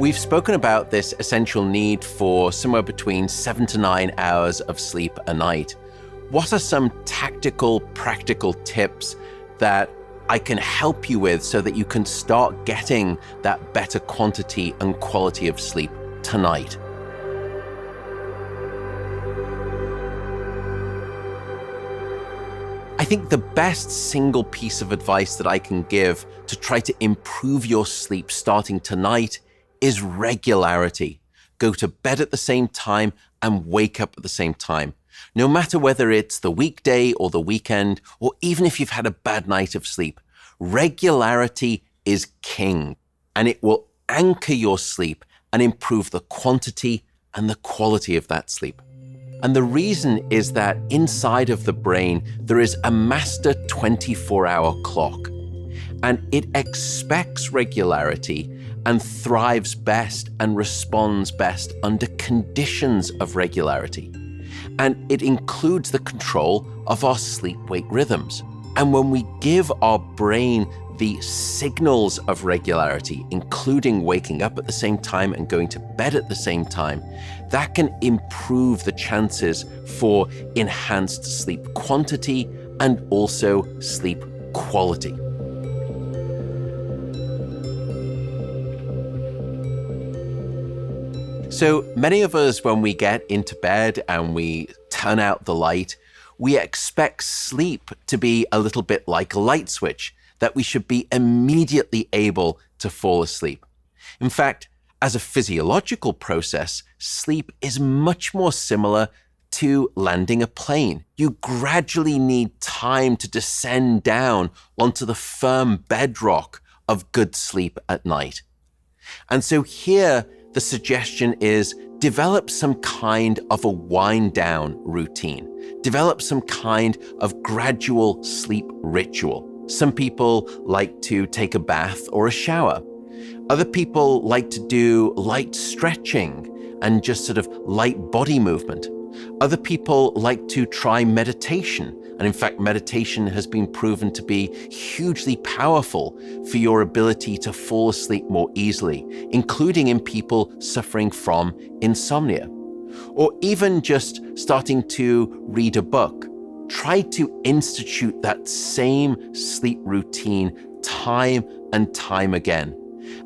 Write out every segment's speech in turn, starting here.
We've spoken about this essential need for somewhere between 7 to 9 hours of sleep a night. What are some tactical, practical tips that I can help you with so that you can start getting that better quantity and quality of sleep tonight? I think the best single piece of advice that I can give to try to improve your sleep starting tonight is regularity. Go to bed at the same time and wake up at the same time. No matter whether it's the weekday or the weekend, or even if you've had a bad night of sleep, regularity is king, and it will anchor your sleep and improve the quantity and the quality of that sleep. And the reason is that inside of the brain, there is a master 24-hour clock, and it expects regularity and thrives best and responds best under conditions of regularity. And it includes the control of our sleep-wake rhythms. And when we give our brain the signals of regularity, including waking up at the same time and going to bed at the same time, that can improve the chances for enhanced sleep quantity and also sleep quality. So many of us, when we get into bed and we turn out the light, we expect sleep to be a little bit like a light switch, that we should be immediately able to fall asleep. In fact, as a physiological process, sleep is much more similar to landing a plane. You gradually need time to descend down onto the firm bedrock of good sleep at night. And so here, the suggestion is develop some kind of a wind down routine. Develop some kind of gradual sleep ritual. Some people like to take a bath or a shower. Other people like to do light stretching and just sort of light body movement. Other people like to try meditation. And in fact, meditation has been proven to be hugely powerful for your ability to fall asleep more easily, including in people suffering from insomnia. Or even just starting to read a book. Try to institute that same sleep routine time and time again.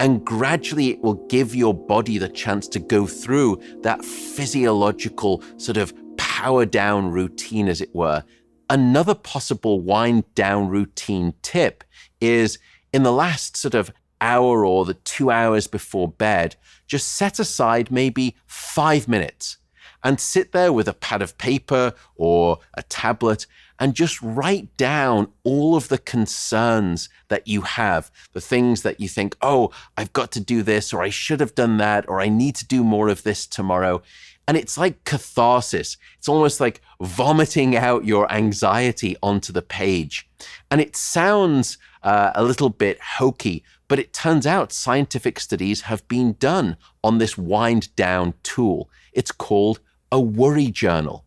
And gradually it will give your body the chance to go through that physiological sort of power down routine, as it were. Another possible wind down routine tip is in the last sort of hour or the 2 hours before bed, just set aside maybe 5 minutes and sit there with a pad of paper or a tablet and just write down all of the concerns that you have, the things that you think, oh, I've got to do this, or I should have done that, or I need to do more of this tomorrow. And it's like catharsis. It's almost like vomiting out your anxiety onto the page. And it sounds a little bit hokey, but it turns out scientific studies have been done on this wind down tool. It's called a worry journal.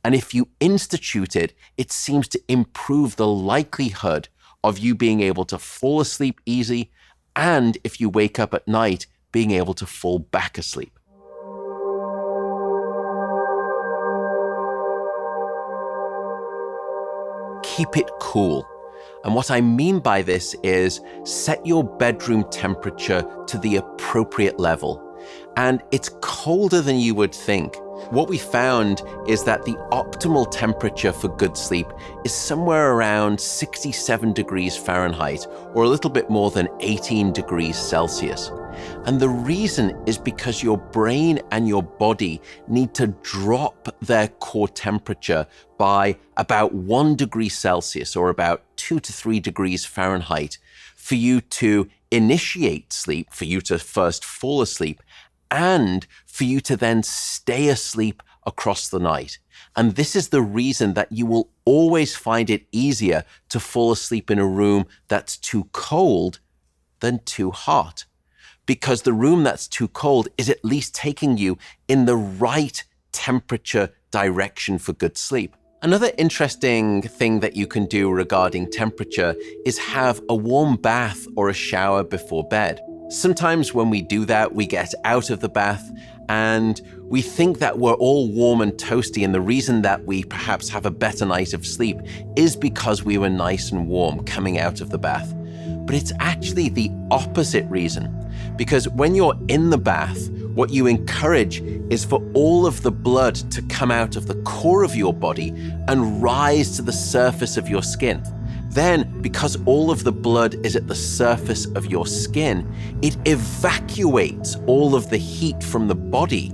And if you institute it, it seems to improve the likelihood of you being able to fall asleep easy, and if you wake up at night, being able to fall back asleep. Keep it cool. And what I mean by this is set your bedroom temperature to the appropriate level. And it's colder than you would think. What we found is that the optimal temperature for good sleep is somewhere around 67 degrees Fahrenheit, or a little bit more than 18 degrees Celsius. And the reason is because your brain and your body need to drop their core temperature by about 1 degree Celsius, or about 2 to 3 degrees Fahrenheit, for you to initiate sleep, for you to first fall asleep, and for you to then stay asleep across the night. And this is the reason that you will always find it easier to fall asleep in a room that's too cold than too hot. Because the room that's too cold is at least taking you in the right temperature direction for good sleep. Another interesting thing that you can do regarding temperature is have a warm bath or a shower before bed. Sometimes when we do that, we get out of the bath and we think that we're all warm and toasty, and the reason that we perhaps have a better night of sleep is because we were nice and warm coming out of the bath. But it's actually the opposite reason, because when you're in the bath, what you encourage is for all of the blood to come out of the core of your body and rise to the surface of your skin. Then, because all of the blood is at the surface of your skin, it evacuates all of the heat from the body.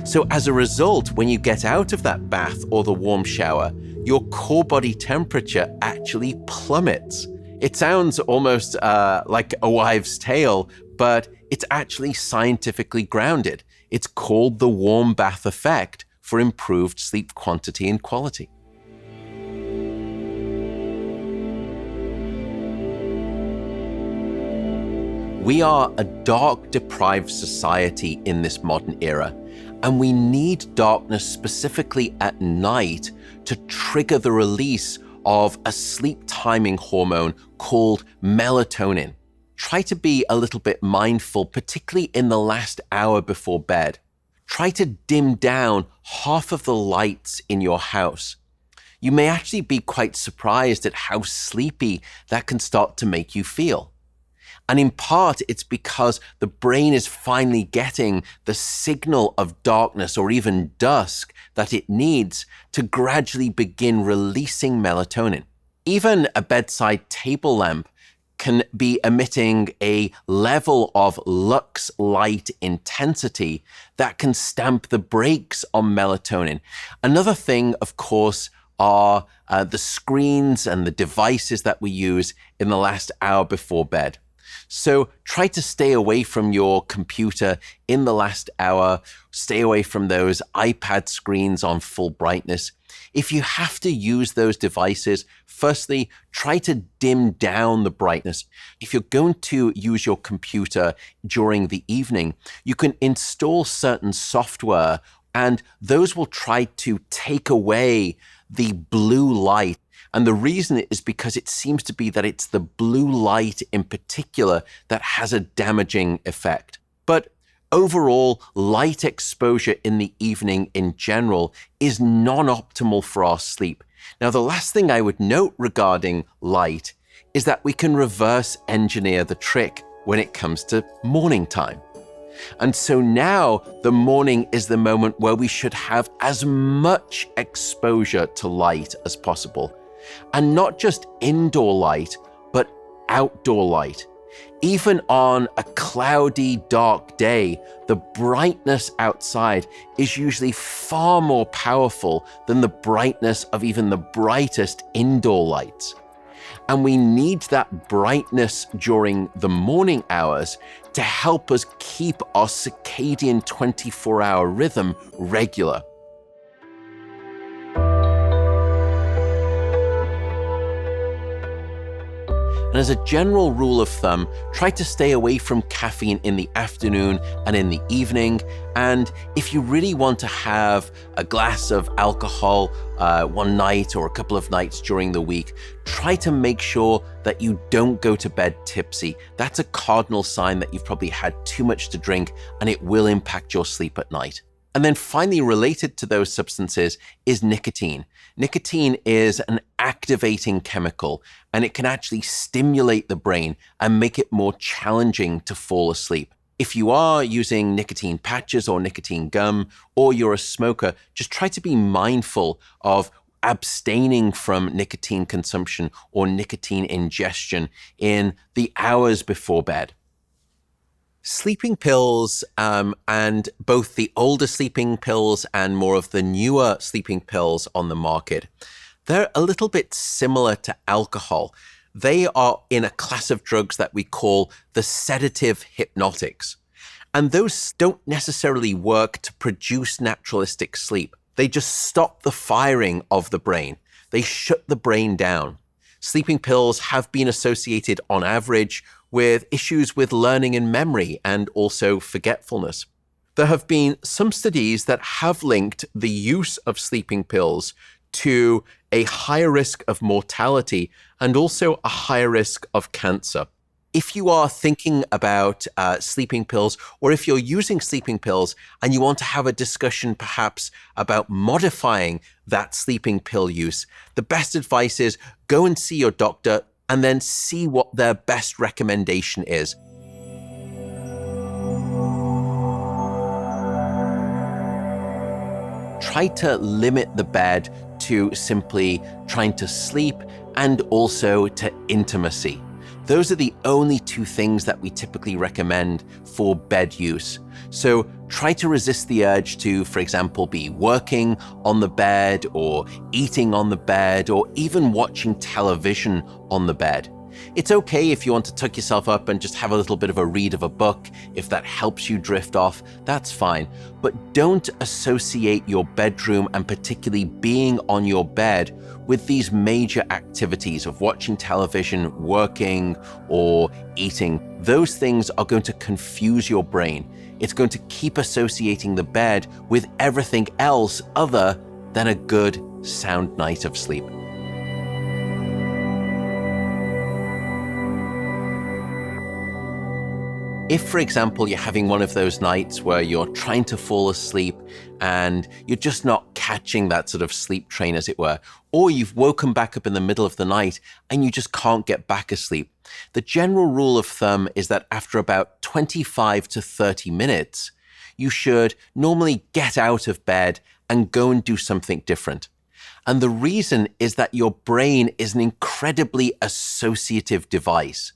So as a result, when you get out of that bath or the warm shower, your core body temperature actually plummets. It sounds almost like a wives' tale, but it's actually scientifically grounded. It's called the warm bath effect for improved sleep quantity and quality. We are a dark-deprived society in this modern era, and we need darkness specifically at night to trigger the release of a sleep timing hormone called melatonin. Try to be a little bit mindful, particularly in the last hour before bed. Try to dim down half of the lights in your house. You may actually be quite surprised at how sleepy that can start to make you feel. And in part, it's because the brain is finally getting the signal of darkness or even dusk that it needs to gradually begin releasing melatonin. Even a bedside table lamp can be emitting a level of lux light intensity that can stamp the brakes on melatonin. Another thing, of course, are the screens and the devices that we use in the last hour before bed. So try to stay away from your computer in the last hour. Stay away from those iPad screens on full brightness. If you have to use those devices, firstly, try to dim down the brightness. If you're going to use your computer during the evening, you can install certain software, and those will try to take away the blue light. And the reason is because it seems to be that it's the blue light in particular that has a damaging effect. But overall, light exposure in the evening in general is non-optimal for our sleep. Now, the last thing I would note regarding light is that we can reverse engineer the trick when it comes to morning time. And so now the morning is the moment where we should have as much exposure to light as possible. And not just indoor light, but outdoor light. Even on a cloudy, dark day, the brightness outside is usually far more powerful than the brightness of even the brightest indoor lights. And we need that brightness during the morning hours to help us keep our circadian 24-hour rhythm regular. And as a general rule of thumb, try to stay away from caffeine in the afternoon and in the evening. And if you really want to have a glass of alcohol one night or a couple of nights during the week, try to make sure that you don't go to bed tipsy. That's a cardinal sign that you've probably had too much to drink, and it will impact your sleep at night. And then finally, related to those substances is nicotine. Nicotine is an activating chemical, and it can actually stimulate the brain and make it more challenging to fall asleep. If you are using nicotine patches or nicotine gum, or you're a smoker, just try to be mindful of abstaining from nicotine consumption or nicotine ingestion in the hours before bed. Sleeping pills, and both the older sleeping pills and more of the newer sleeping pills on the market, they're a little bit similar to alcohol. They are in a class of drugs that we call the sedative hypnotics. And those don't necessarily work to produce naturalistic sleep. They just stop the firing of the brain. They shut the brain down. Sleeping pills have been associated on average with issues with learning and memory and also forgetfulness. There have been some studies that have linked the use of sleeping pills to a higher risk of mortality and also a higher risk of cancer. If you are thinking about sleeping pills, or if you're using sleeping pills and you want to have a discussion perhaps about modifying that sleeping pill use, the best advice is go and see your doctor and then see what their best recommendation is. Try to limit the bed to simply trying to sleep and also to intimacy. Those are the only two things that we typically recommend for bed use. So try to resist the urge to, for example, be working on the bed or eating on the bed or even watching television on the bed. It's okay if you want to tuck yourself up and just have a little bit of a read of a book. If that helps you drift off, that's fine. But don't associate your bedroom and particularly being on your bed with these major activities of watching television, working, or eating. Those things are going to confuse your brain. It's going to keep associating the bed with everything else other than a good, sound night of sleep. If, for example, you're having one of those nights where you're trying to fall asleep and you're just not catching that sort of sleep train, as it were, or you've woken back up in the middle of the night and you just can't get back asleep, the general rule of thumb is that after about 25 to 30 minutes, you should normally get out of bed and go and do something different. And the reason is that your brain is an incredibly associative device.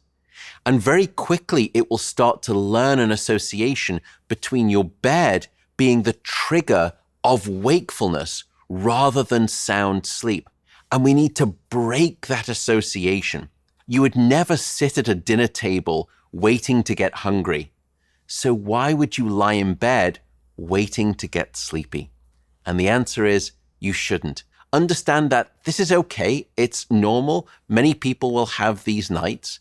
And very quickly, it will start to learn an association between your bed being the trigger of wakefulness rather than sound sleep. And we need to break that association. You would never sit at a dinner table waiting to get hungry. So why would you lie in bed waiting to get sleepy? And the answer is you shouldn't. Understand that this is okay. It's normal. Many people will have these nights.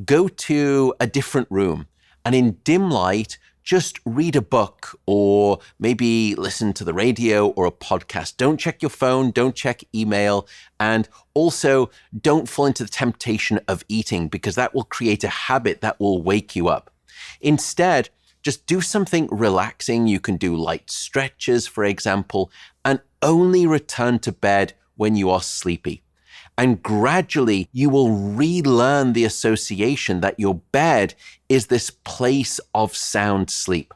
Go to a different room and in dim light, just read a book or maybe listen to the radio or a podcast. Don't check your phone, don't check email, and also don't fall into the temptation of eating because that will create a habit that will wake you up. Instead, just do something relaxing. You can do light stretches, for example, and only return to bed when you are sleepy. And gradually, you will relearn the association that your bed is this place of sound sleep.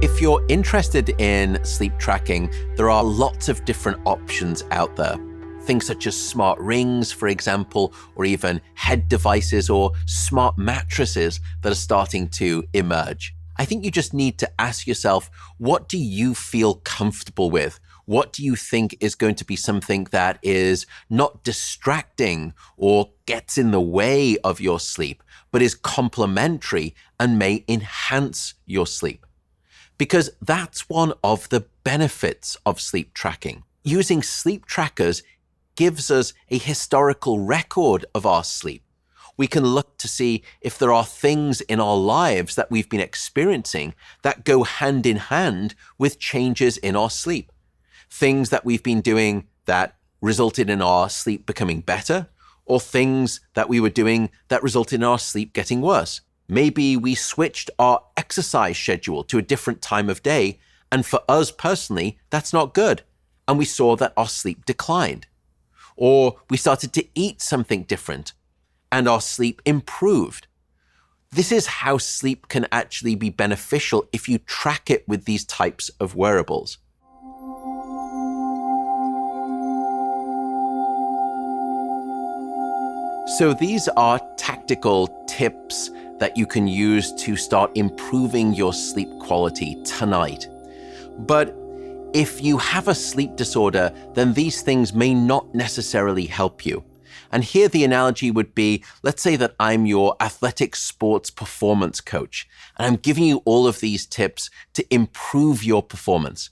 If you're interested in sleep tracking, there are lots of different options out there. Things such as smart rings, for example, or even head devices or smart mattresses that are starting to emerge. I think you just need to ask yourself, what do you feel comfortable with? What do you think is going to be something that is not distracting or gets in the way of your sleep, but is complementary and may enhance your sleep? Because that's one of the benefits of sleep tracking. Using sleep trackers gives us a historical record of our sleep. We can look to see if there are things in our lives that we've been experiencing that go hand in hand with changes in our sleep. Things that we've been doing that resulted in our sleep becoming better, or things that we were doing that resulted in our sleep getting worse. Maybe we switched our exercise schedule to a different time of day, and for us personally, that's not good, and we saw that our sleep declined. Or we started to eat something different, and our sleep improved. This is how sleep can actually be beneficial if you track it with these types of wearables. So these are tactical tips that you can use to start improving your sleep quality tonight. But if you have a sleep disorder, then these things may not necessarily help you. And here the analogy would be, let's say that I'm your athletic sports performance coach, and I'm giving you all of these tips to improve your performance.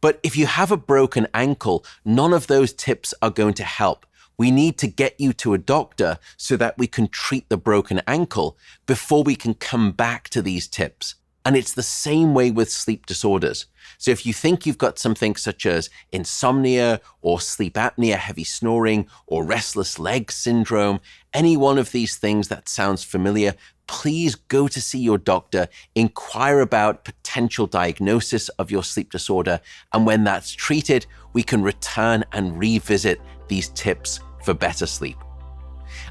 But if you have a broken ankle, none of those tips are going to help. We need to get you to a doctor so that we can treat the broken ankle before we can come back to these tips. And it's the same way with sleep disorders. So if you think you've got something such as insomnia or sleep apnea, heavy snoring, or restless leg syndrome, any one of these things that sounds familiar, please go to see your doctor, inquire about potential diagnosis of your sleep disorder, and when that's treated, we can return and revisit these tips for better sleep.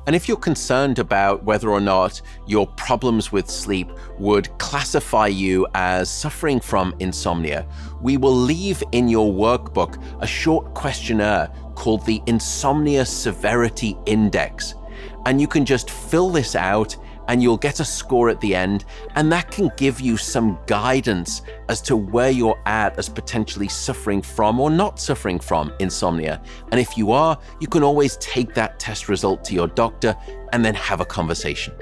And if you're concerned about whether or not your problems with sleep would classify you as suffering from insomnia, we will leave in your workbook a short questionnaire called the Insomnia Severity Index. And you can just fill this out and you'll get a score at the end, and that can give you some guidance as to where you're at as potentially suffering from or not suffering from insomnia. And if you are, you can always take that test result to your doctor and then have a conversation.